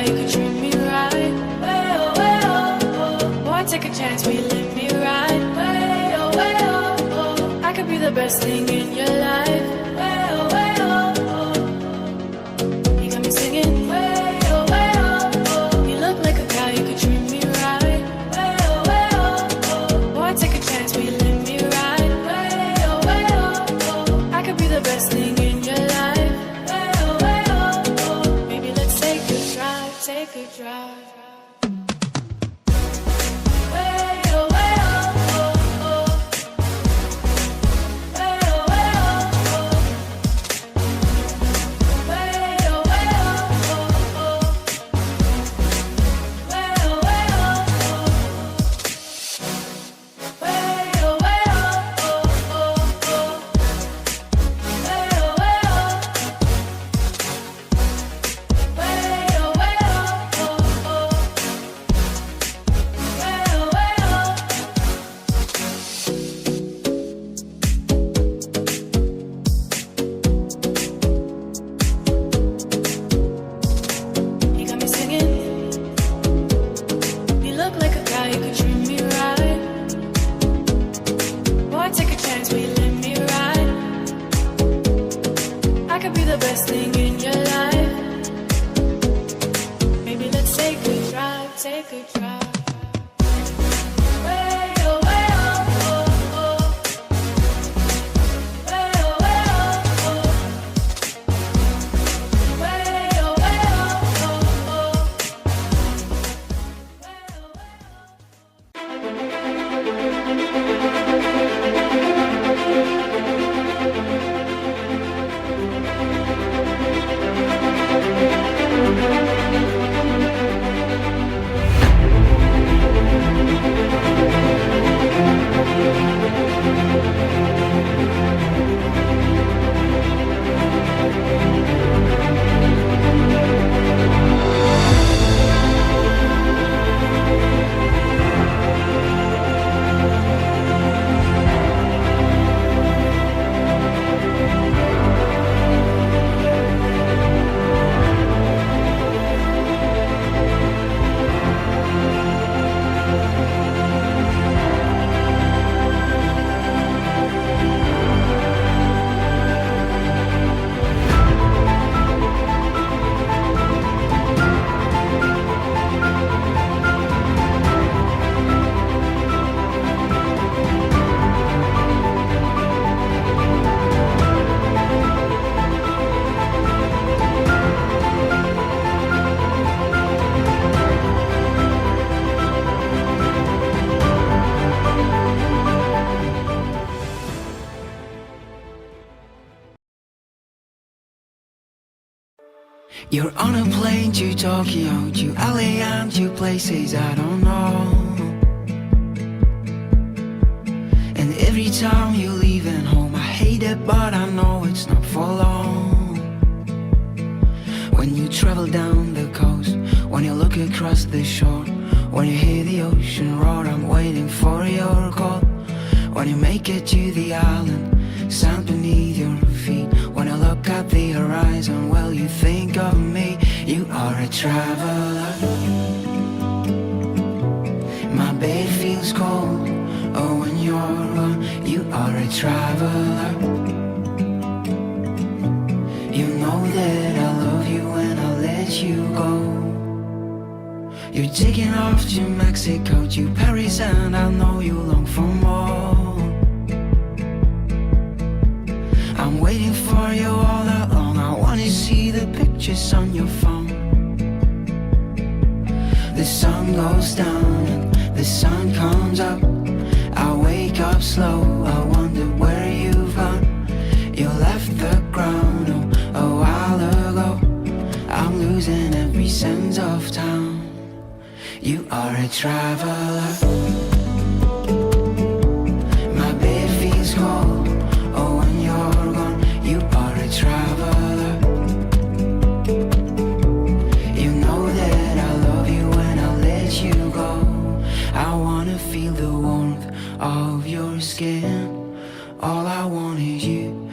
you could treat me right. Way oh, way oh, oh. Boy, take a chance, will you let me ride? Way oh, oh. I could be the best thing in your life. Way oh, oh. You got me singing. Way oh, oh. You look like a guy, you could treat me right. Way oh. Boy, take a chance, will you let me ride? Way oh. I could be the best thing in your life. Way oh. Maybe let's take a drive, take a drive. You're on a plane to Tokyo, to LA and to places I don't know. And every time you're leaving home I hate it, but I know it's not for long. When you travel down the coast, when you look across the shore, when you hear the ocean roar, I'm waiting for your call. When you make it to the island, sand beneath your feet, when I look at the horizon, well, you think of me. You are a traveler. My bed feels cold, oh, when you're gone. You are a traveler. You know that I love you when I let you go. You're taking off to Mexico, to Paris, and I know you long for more. I'm waiting for you all along. I wanna see the pictures on your phone. The sun goes down and the sun comes up. I wake up slow, I wonder where you've gone. You left the ground a while ago. I'm losing every sense of time. You are a traveler. My bed feels cold, oh, when you're gone. You are a traveler. You know that I love you when I let you go. I wanna feel the warmth of your skin. All I want is you.